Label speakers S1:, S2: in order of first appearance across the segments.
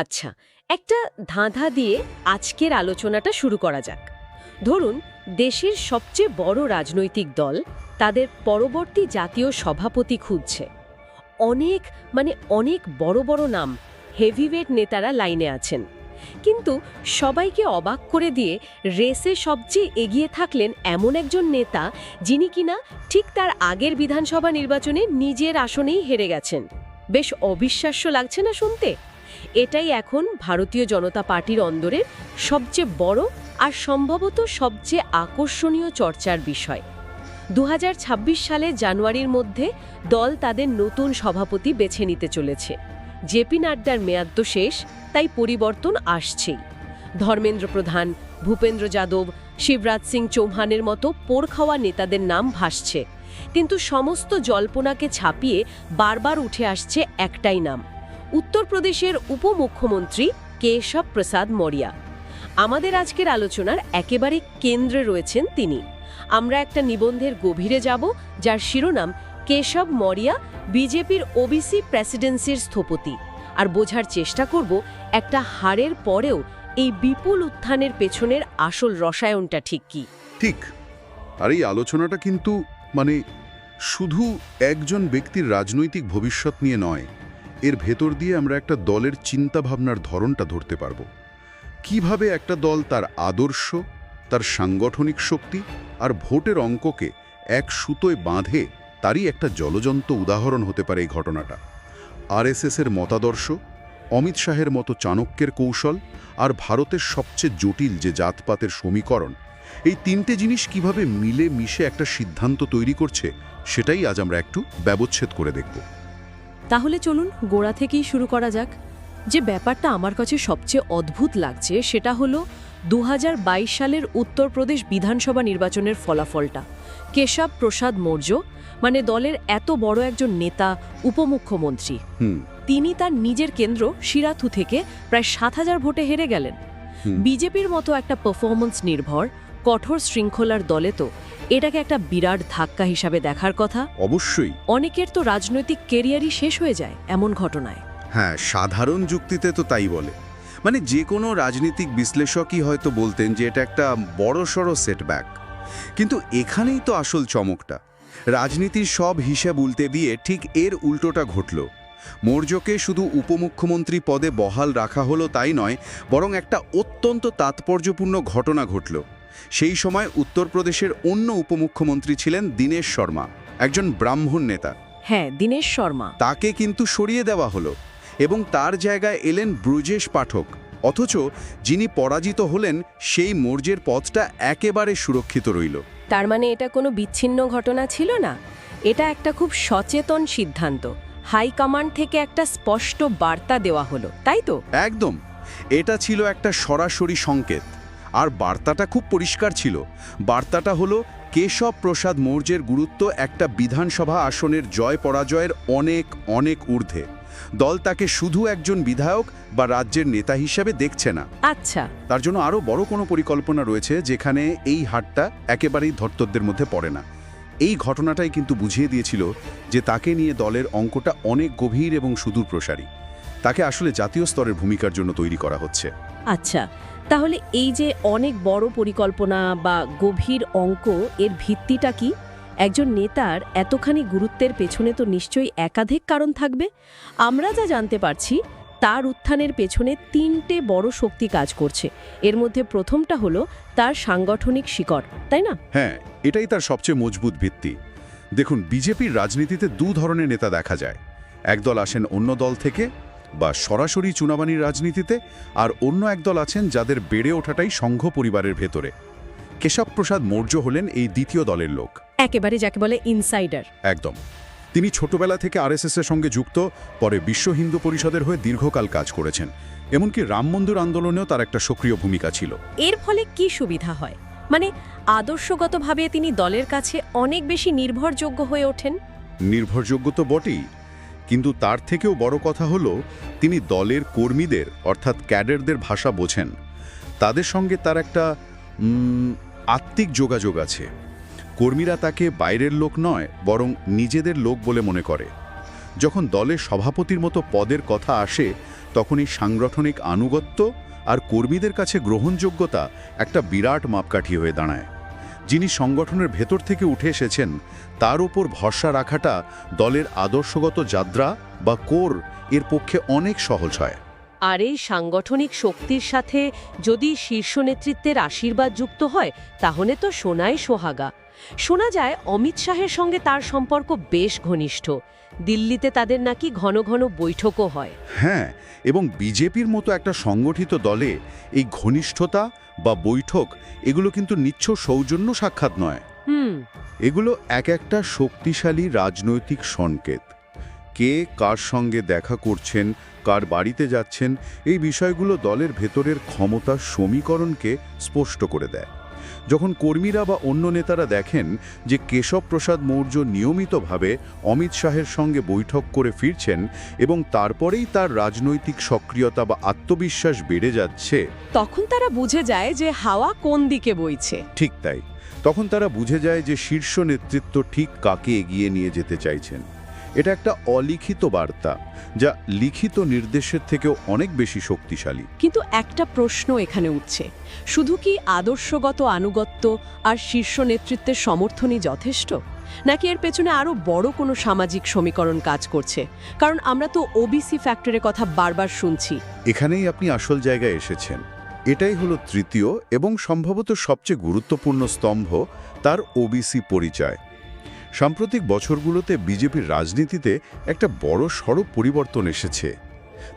S1: আচ্ছা, একটা ধাঁধা দিয়ে আজকের আলোচনাটা শুরু করা যাক। ধরুন, দেশের সবচেয়ে বড় রাজনৈতিক দল তাদের পরবর্তী জাতীয় সভাপতি খুঁজছে। অনেক অনেক বড় বড় নাম, হেভিওয়েট নেতারা লাইনে আছেন। কিন্তু সবাইকে অবাক করে দিয়ে রেসে সবচেয়ে এগিয়ে থাকলেন এমন একজন নেতা, যিনি কিনা ঠিক তার আগের বিধানসভা নির্বাচনে নিজের আসনেই হেরে গেছেন। বেশ অবিশ্বাস্য লাগছে না শুনতে? এটাই এখন ভারতীয় জনতা পার্টির অন্দরের সবচেয়ে বড় আর সম্ভবত সবচেয়ে আকর্ষণীয় চর্চার বিষয়। 2026 সালের জানুয়ারির মধ্যে দল তাদের নতুন সভাপতি বেছে নিতে চলেছে। জেপি নাড্ডার মেয়াদ তো শেষ, তাই পরিবর্তন আসছেই। ধর্মেন্দ্র প্রধান, ভূপেন্দ্র যাদব, শিবরাজ সিং চৌহানের মতো পোড় খাওয়া নেতাদের নাম ভাসছে। কিন্তু সমস্ত জল্পনাকে ছাপিয়ে বারবার উঠে আসছে একটাই নাম, উত্তরপ্রদেশের উপমুখ্যমন্ত্রী কেশব প্রসাদ মৌর্য। আমাদের আজকের আলোচনার একেবারে কেন্দ্রে রয়েছেন তিনি। আমরা একটা নিবন্ধের গভীরে যাব, যার শিরোনাম কেশব মৌর্য, বিজেপির ওবিসি প্রেসিডেন্সির স্থপতি, আর বোঝার চেষ্টা করব একটা হারের পরেও এই বিপুল উত্থানের পেছনের আসল রসায়নটা ঠিক কি।
S2: ঠিক। আর এই আলোচনাটা কিন্তু শুধু একজন ব্যক্তির রাজনৈতিক ভবিষ্যৎ নিয়ে নয়, এর ভেতর দিয়ে আমরা একটা দলের চিন্তাভাবনার ধরনটা ধরতে পারব। কিভাবে একটা দল তার আদর্শ, তার সাংগঠনিক শক্তি আর ভোটের অঙ্ককে এক সুতোয় বাঁধে, তারই একটা জ্বলজ্বন্ত উদাহরণ হতে পারে এই ঘটনাটা। আরএসএসের মতাদর্শ, অমিত শাহের মতো চাণক্যের কৌশল, আর ভারতের সবচেয়ে জটিল যে জাতপাতের সমীকরণ, এই তিনটে জিনিস কিভাবে মিলে মিশে একটা সিদ্ধান্ত তৈরি করছে, সেটাই আজ আমরা একটু ব্যবচ্ছেদ করে দেখব।
S1: তাহলে চলুন গোড়া থেকেই শুরু করা যাক। যে ব্যাপারটা আমার কাছে সবচেয়ে অদ্ভুত লাগছে সেটা হলো 2022 সালের উত্তরপ্রদেশ বিধানসভা নির্বাচনের ফলাফলটা। কেশব প্রসাদ মৌর্য, দলের এত বড় একজন নেতা, উপমুখ্যমন্ত্রী, তিনি তার নিজের কেন্দ্র শিরাথু থেকে প্রায় 7,000 ভোটে হেরে গেলেন। বিজেপির মতো একটা পারফরমেন্স নির্ভর কঠোর শৃঙ্খলার দলে তো এটাকে একটা বিরাট ধাক্কা হিসাবে দেখার কথা।
S2: অবশ্যই।
S1: অনেকের তো রাজনৈতিক কেরিয়ারই শেষ হয়ে যায় এমন ঘটনায়।
S3: হ্যাঁ, সাধারণ যুক্তিতে তো তাই বলে। যে কোনো রাজনৈতিক বিশ্লেষকই হয়তো বলতেন যে এটা একটা বড়সড় সেটব্যাক। কিন্তু এখানেই তো আসল চমকটা। রাজনীতির সব হিসাব উল্টে দিয়ে ঠিক এর উল্টোটা ঘটল। মৌর্যকে শুধু উপমুখ্যমন্ত্রী পদে বহাল রাখা হলো তাই নয়, বরং একটা অত্যন্ত তাৎপর্যপূর্ণ ঘটনা ঘটল। সেই সময় উত্তরপ্রদেশের অন্য উপমুখ্যমন্ত্রী ছিলেন দীনেশ শর্মা, একজন ব্রাহ্মণ নেতা।
S1: হ্যাঁ, দীনেশ শর্মা।
S3: তাকে কিন্তু সরিয়ে দেওয়া হলো এবং তার জায়গায় এলেন ব্রজেশ পাঠক। অথচ যিনি পরাজিত হলেন সেই মৌর্যের পদটা একেবারে সুরক্ষিত রইল।
S1: তার এটা কোনো বিচ্ছিন্ন ঘটনা ছিল না, এটা একটা খুব সচেতন সিদ্ধান্ত। হাইকমান্ড থেকে একটা স্পষ্ট বার্তা দেওয়া হলো, তাই তো?
S3: একদম। এটা ছিল একটা সরাসরি সংকেত। আর বার্তাটা খুব পরিষ্কার ছিল। বার্তাটা হলো কেশব প্রসাদ মৌর্যের গুরুত্ব একটা বিধানসভা আসনের জয় পরাজয়ের অনেক অনেক ঊর্ধ্বে। দল তাকে শুধু একজন বিধায়ক বা রাজ্যের নেতা হিসেবে দেখছে না।
S1: আচ্ছা।
S3: তার জন্য আরও বড় কোনো পরিকল্পনা রয়েছে, যেখানে এই হারটা একেবারেই ধর্তব্যের মধ্যে পড়ে না। এই ঘটনাটাই কিন্তু বুঝিয়ে দিয়েছিল যে তাকে নিয়ে দলের অঙ্কটা অনেক গভীর এবং সুদূর প্রসারী। তাকে আসলে জাতীয় স্তরের ভূমিকার জন্য তৈরি করা হচ্ছে।
S1: আচ্ছা, তাহলে এই যে অনেক বড় পরিকল্পনা বা গভীর অঙ্ক, এর ভিত্তিটা কি? একজন নেতার এতখানি গুরুত্বের পেছনে তো নিশ্চয়ই একাধিক কারণ থাকবে। আমরা যা জানতে পারছি, তার উত্থানের পেছনে 3টে বড় শক্তি কাজ করছে। এর মধ্যে প্রথমটা হলো তার সাংগঠনিক শিকড়, তাই না?
S2: হ্যাঁ, এটাই তার সবচেয়ে মজবুত ভিত্তি। দেখুন, বিজেপির রাজনীতিতে দু ধরনের নেতা দেখা যায়। একদল আসেন অন্য দল থেকে বা সরাসরি চুনাবানির রাজনীতিতে, আর অন্য একদল আছেন যাদের বেড়ে ওঠাটাই সংঘ পরিবারের ভেতরে। কেশব প্রসাদ মৌর্য হলেন এই দ্বিতীয় দলের লোক,
S1: একেবারে যাকে বলে ইনসাইডার।
S2: একদম। তিনি ছোটবেলা থেকে আরএসএসের সঙ্গে যুক্ত, পরে বিশ্ব হিন্দু পরিষদের হয়ে দীর্ঘকাল কাজ করেছেন। এমনকি রাম মন্দির আন্দোলনেও তার একটা সক্রিয় ভূমিকা ছিল।
S1: এর ফলে কি সুবিধা হয়? আদর্শগতভাবে তিনি দলের কাছে অনেক বেশি নির্ভরযোগ্য হয়ে ওঠেন।
S2: নির্ভরযোগ্য তো বটেই, কিন্তু তার থেকেও বড় কথা হলো তিনি দলের কর্মীদের অর্থাৎ ক্যাডারদের ভাষা বোঝেন। তাদের সঙ্গে তার একটা আত্মিক যোগাযোগ আছে। কর্মীরা তাকে বাইরের লোক নয়, বরং নিজেদের লোক বলে মনে করে। যখন দলের সভাপতির মতো পদের কথা আসে, তখনই সাংগঠনিক আনুগত্য আর কর্মীদের কাছে গ্রহণযোগ্যতা একটা বিরাট মাপকাঠি হয়ে দাঁড়ায়। যিনি সংগঠনের ভেতর থেকে উঠে এসেছেন তার উপর ভরসা রাখাটা দলের আদর্শগত যাত্রা বা কোর এর পক্ষে অনেক সহজ হয়।
S1: আর এই সাংগঠনিক শক্তির সাথে যদি শীর্ষ নেতৃত্বের আশীর্বাদ যুক্ত হয় তাহলে তো সোনায় সোহাগা। শোনা যায় অমিত শাহের সঙ্গে তার সম্পর্ক বেশ ঘনিষ্ঠ। দিল্লিতে তাদের নাকি ঘন ঘন বৈঠকও হয়।
S2: হ্যাঁ, এবং বিজেপির মতো একটা সংগঠিত দলে এই ঘনিষ্ঠতা বা বৈঠক এগুলো কিন্তু নিচ্ছ সৌজন্য সাক্ষাৎ নয়। এগুলো এক একটা শক্তিশালী রাজনৈতিক সংকেত। কে কার সঙ্গে দেখা করছেন, কার বাড়িতে যাচ্ছেন, এই বিষয়গুলো দলের ভেতরের ক্ষমতার সমীকরণকে স্পষ্ট করে দেয়। যখন কর্মীরা বা অন্য নেতারা দেখেন যে কেশব প্রসাদ মৌর্য নিয়মিতভাবে অমিত শাহের সঙ্গে বৈঠক করে ফিরছেন এবং তারপরেই তার রাজনৈতিক সক্রিয়তা বা আত্মবিশ্বাস বেড়ে যাচ্ছে,
S1: তখন তারা বুঝে যায় যে হাওয়া কোন দিকে বইছে।
S2: ঠিক তাই, তখন তারা বুঝে যায় যে শীর্ষ নেতৃত্ব ঠিক কাকে এগিয়ে নিয়ে যেতে চাইছেন। এটা একটা অলিখিত বার্তা যা লিখিত নির্দেশের থেকেও অনেক বেশি শক্তিশালী।
S1: কিন্তু একটা প্রশ্ন এখানে উঠছে, শুধু কি আদর্শগত আনুগত্য আর শীর্ষ নেতৃত্বের সমর্থনই যথেষ্ট, নাকি এর পেছনে আরও বড় কোনো সামাজিক সমীকরণ কাজ করছে? কারণ আমরা তো ওবিসি ফ্যাক্টরের কথা বারবার শুনছি।
S2: এখানেই আপনি আসল জায়গায় এসেছেন। এটাই হলো তৃতীয় এবং সম্ভবত সবচেয়ে গুরুত্বপূর্ণ স্তম্ভ, তার ওবিসি পরিচয়। সাম্প্রতিক বছরগুলোতে বিজেপির রাজনীতিতে একটা বড় সড় পরিবর্তন এসেছে।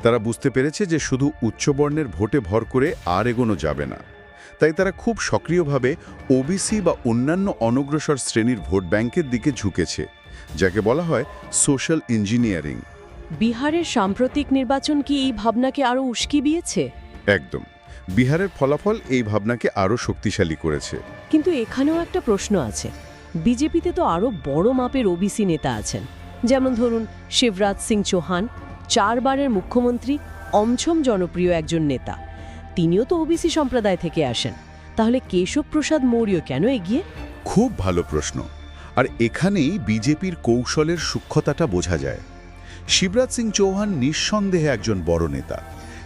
S2: তারা বুঝতে পেরেছে যে শুধু উচ্চবর্ণের ভোটে ভর করে আর এগোনো যাবে না। তাই তারা খুব সক্রিয়ভাবে ওবিসি বা অন্যান্য অনগ্রসর শ্রেণীর ভোট ব্যাংকের দিকে ঝুঁকেছে, যাকে বলা হয় সোশ্যাল ইঞ্জিনিয়ারিং।
S1: বিহারের সাম্প্রতিক নির্বাচন কি এই ভাবনাকে আরও উস্কি দিয়েছে?
S2: একদম, বিহারের ফলাফল এই ভাবনাকে আরও শক্তিশালী করেছে।
S1: কিন্তু এখানেও একটা প্রশ্ন আছে। বিজেপিতে তো আরও বড় মাপের ওবিসি নেতা আছেন, যেমন ধরুন শিবরাজ সিং চৌহান, 4 বারের মুখ্যমন্ত্রী, অমছম জনপ্রিয় একজন নেতা। তিনিও তো ওবিসি সম্প্রদায় থেকে আসেন। তাহলে কেশব প্রসাদ মৌর্য কেন এগিয়ে?
S2: খুব ভালো প্রশ্ন, আর এখানেই বিজেপির কৌশলের সূক্ষ্মতাটা বোঝা যায়। শিবরাজ সিং চৌহান নিঃসন্দেহে একজন বড় নেতা,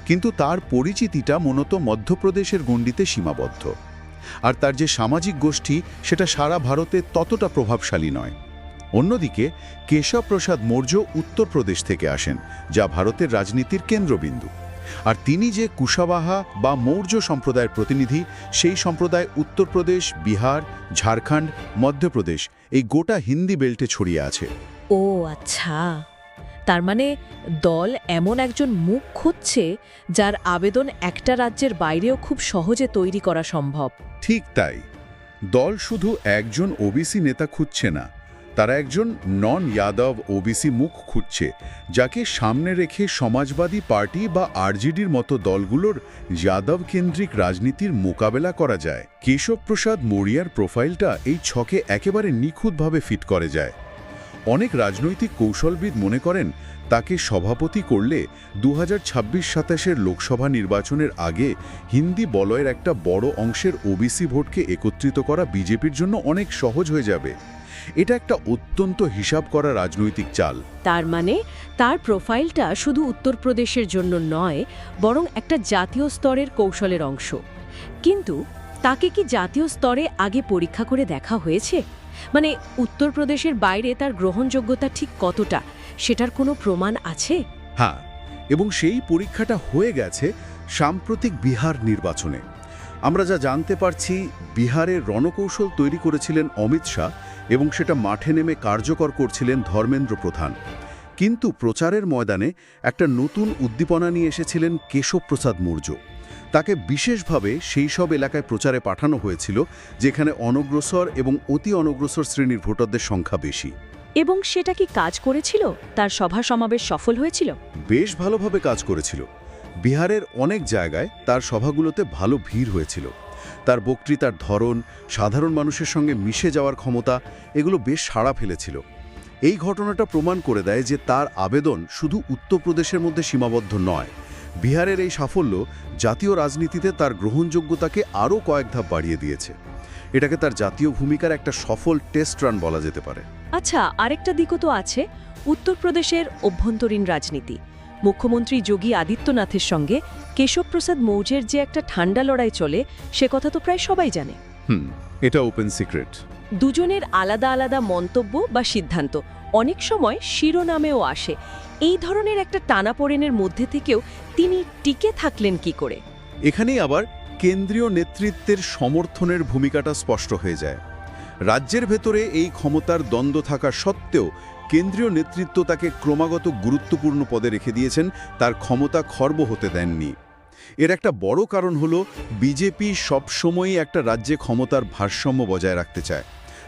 S2: কিন্তু তার পরিচিতিটা মূলত মধ্যপ্রদেশের গণ্ডিতে সীমাবদ্ধ। আর তার যে সামাজিক গোষ্ঠী সেটা সারা ভারতে ততটা প্রভাবশালী নয়। অন্যদিকে কেশব প্রসাদ মৌর্য উত্তরপ্রদেশ থেকে আসেন, যা ভারতের রাজনীতির কেন্দ্রবিন্দু। আর তিনি যে কুশাওয়াহা বা মৌর্য সম্প্রদায়ের প্রতিনিধি, সেই সম্প্রদায় উত্তরপ্রদেশ, বিহার, ঝাড়খণ্ড, মধ্যপ্রদেশ এই গোটা হিন্দি বেল্টে ছড়িয়ে আছে।
S4: ও আচ্ছা, তার মানে দল এমন একজন মুখ খুঁজছে যার আবেদন একটা রাজ্যের বাইরেও খুব সহজে তৈরি করা সম্ভব।
S2: ঠিক তাই, দল শুধু একজন ওবিসি নেতা খুঁজছে না, তারা একজন নন যাদব ওবিসি মুখ খুঁজছে, যাকে সামনে রেখে সমাজবাদী পার্টি বা আরজেডির মতো দলগুলোর যাদব কেন্দ্রিক রাজনীতির মোকাবেলা করা যায়। কেশব প্রসাদ মৌর্যর প্রোফাইলটা এই ছকে একেবারে নিখুঁতভাবে ফিট করে যায়। অনেক রাজনৈতিক কৌশলবিদ মনে করেন তাকে সভাপতি করলে 2026-27 লোকসভা নির্বাচনের আগে হিন্দি বলয়ের একটা বড় অংশের ওবিসি ভোটকে একত্রিত করা বিজেপির জন্য অনেক সহজ হয়ে যাবে। এটা একটা অত্যন্ত হিসাব করা রাজনৈতিক চাল।
S1: তার মানে তার প্রোফাইলটা শুধু উত্তরপ্রদেশের জন্য নয়, বরং একটা জাতীয় স্তরের কৌশলের অংশ। কিন্তু তাকে কি জাতীয় স্তরে আগে পরীক্ষা করে দেখা হয়েছে? মানে উত্তরপ্রদেশের বাইরে তার গ্রহণযোগ্যতা ঠিক কতটা, সেটার কোনো প্রমাণ আছে?
S2: হ্যাঁ, এবং সেই পরীক্ষাটা হয়ে গেছে সাম্প্রতিক বিহার নির্বাচনে। আমরা যা জানতে পারছি, বিহারের রণকৌশল তৈরি করেছিলেন অমিত শাহ এবং সেটা মাঠে নেমে কার্যকর করছিলেন ধর্মেন্দ্র প্রধান। কিন্তু প্রচারের ময়দানে একটা নতুন উদ্দীপনা নিয়ে এসেছিলেন কেশব প্রসাদ মৌর্য। তাকে বিশেষভাবে সেই সব এলাকায় প্রচারে পাঠানো হয়েছিল যেখানে অনগ্রসর এবং অতি অনগ্রসর শ্রেণীর ভোটারদের সংখ্যা বেশি।
S4: এবং সেটা কি কাজ করেছিল? তার সভা সমাবেশ সফল হয়েছিল?
S2: বেশ ভালোভাবে কাজ করেছিল। বিহারের অনেক জায়গায় তার সভাগুলোতে ভালো ভিড় হয়েছিল। তার বক্তৃতার ধরন, সাধারণ মানুষের সঙ্গে মিশে যাওয়ার ক্ষমতা, এগুলো বেশ সাড়া ফেলেছিল। এই ঘটনাটা প্রমাণ করে দেয় যে তার আবেদন শুধু উত্তরপ্রদেশের মধ্যে সীমাবদ্ধ নয়। বিহারের এই সাফল্য জাতীয় রাজনীতিতে তার গ্রহণযোগ্যতাকে আরও কয়েক ধাপ বাড়িয়ে দিয়েছে। এটাকে তার জাতীয় ভূমিকার একটা সফল টেস্ট রান বলা যেতে পারে।
S4: আচ্ছা, আরেকটা দিকও তো আছে, উত্তরপ্রদেশের অভ্যন্তরীণ রাজনীতি। মুখ্যমন্ত্রী যোগী আদিত্যনাথের সঙ্গে কেশবপ্রসাদ মৌর্যের যে একটা ঠান্ডা লড়াই চলে সে কথা তো প্রায় সবাই জানে।
S2: এটা ওপেন সিক্রেট।
S1: দুজনের আলাদা আলাদা মন্তব্য বা সিদ্ধান্ত অনেক সময় শিরোনামেও আসে। এই ধরনের একটা টানাপোড়েনের মধ্যে থেকেও তিনি টিকে থাকলেন কি করে?
S2: এখানেই আবার কেন্দ্রীয় নেতৃত্বের সমর্থনের ভূমিকাটা স্পষ্ট হয়ে যায়। রাজ্যের ভেতরে এই ক্ষমতার দ্বন্দ্ব থাকা সত্ত্বেও কেন্দ্রীয় নেতৃত্ব তাকে ক্রমাগত গুরুত্বপূর্ণ পদে রেখে দিয়েছেন, তার ক্ষমতা খর্ব হতে দেননি। এর একটা বড় কারণ হলো বিজেপি সবসময়ই একটা রাজ্যে ক্ষমতার ভারসাম্য বজায় রাখতে চায়।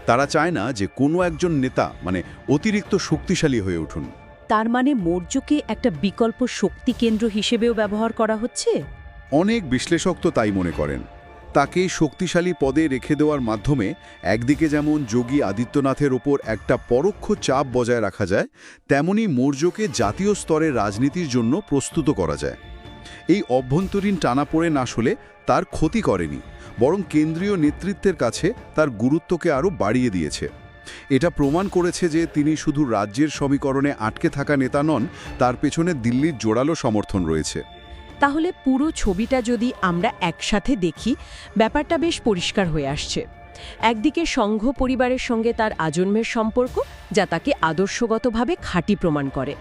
S2: তারা চায় না যে কোনো একজন নেতা অতিরিক্ত শক্তিশালী হয়ে উঠুন।
S1: তার মানে মৌর্যকে একটা বিকল্প শক্তি কেন্দ্র হিসেবেও ব্যবহার করা হচ্ছে?
S2: অনেক বিশ্লেষক তো তাই মনে করেন। তাকে শক্তিশালী পদে রেখে দেওয়ার মাধ্যমে একদিকে যেমন যোগী আদিত্যনাথের ওপর একটা পরোক্ষ চাপ বজায় রাখা যায়, তেমনি মৌর্যকে জাতীয় স্তরে রাজনীতির জন্য প্রস্তুত করা যায়। এই অভ্যন্তরীণ টানাপোড়েন আসলে তার ক্ষতি করেনি, বরং কেন্দ্রীয় নেতৃত্বের কাছে তার গুরুত্বকে আরও বাড়িয়ে দিয়েছে। এটা প্রমাণ করেছে যে তিনি শুধু রাজ্যের সমীকরণে আটকে থাকা নেতা নন, তার পেছনে দিল্লির জোরালো সমর্থন রয়েছে।
S1: তাহলে পুরো ছবিটা যদি আমরা একসাথে দেখি, ব্যাপারটা বেশ পরিষ্কার হয়ে আসছে। একদিকে সংঘ পরিবারের সঙ্গে তার আজন্মের সম্পর্ক, যা তাকে আদর্শগতভাবে খাঁটি প্রমাণ করে।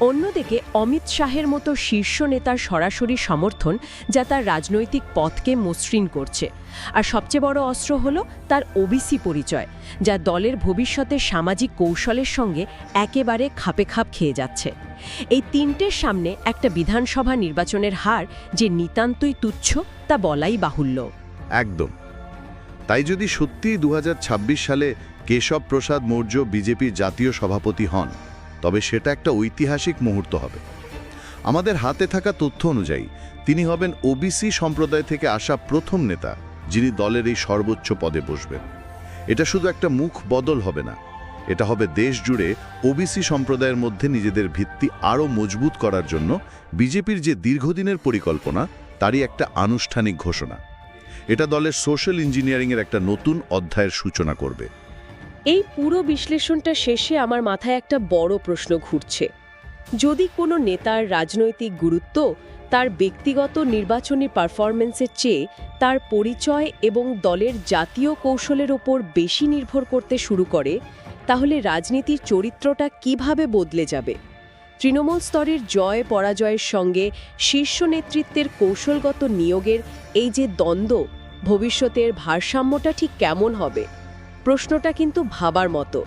S1: অন্যদিকে অমিত শাহের মতো শীর্ষ নেতার সরাসরি সমর্থন, যা তার রাজনৈতিক পথকে মসৃণ করছে। আর সবচেয়ে বড় অস্ত্র হলো তার ওবিসি পরিচয়, যা দলের ভবিষ্যতের সামাজিক কৌশলের সঙ্গে একেবারে খাপে খাপ খেয়ে যাচ্ছে। এই তিনটের সামনে একটা বিধানসভা নির্বাচনের হার যে নিতান্তই তুচ্ছ, তা বলাই বাহুল্য।
S2: একদম। তাই যদি সত্যিই 2026 সালে কেশব প্রসাদ মৌর্য বিজেপির জাতীয় সভাপতি হন, তবে সেটা একটা ঐতিহাসিক মুহূর্ত হবে। আমাদের হাতে থাকা তথ্য অনুযায়ী তিনি হবেন ওবিসি সম্প্রদায় থেকে আসা প্রথম নেতা যিনি দলের এই সর্বোচ্চ পদে বসবেন। এটা শুধু একটা মুখ বদল হবে না, এটা হবে দেশ জুড়ে ওবিসি সম্প্রদায়ের মধ্যে নিজেদের ভিত্তি আরও মজবুত করার জন্য বিজেপির যে দীর্ঘদিনের পরিকল্পনা, তারই একটা আনুষ্ঠানিক ঘোষণা। এটা দলের সোশ্যাল ইঞ্জিনিয়ারিংয়ের একটা নতুন অধ্যায়ের সূচনা করবে।
S1: এই পুরো বিশ্লেষণটা শেষে আমার মাথায় একটা বড় প্রশ্ন ঘুরছে। যদি কোনো নেতার রাজনৈতিক গুরুত্ব তার ব্যক্তিগত নির্বাচনী পারফরম্যান্সের চেয়ে তার পরিচয় এবং দলের জাতীয় কৌশলের ওপর বেশি নির্ভর করতে শুরু করে, তাহলে রাজনীতির চরিত্রটা কিভাবে বদলে যাবে? তৃণমূল স্তরের জয় পরাজয়ের সঙ্গে শীর্ষ নেতৃত্বের কৌশলগত নিয়োগের এই যে দ্বন্দ্ব, ভবিষ্যতের ভারসাম্যটা ঠিক কেমন হবে? প্রশ্নটা কিন্তু ভাবার মতো।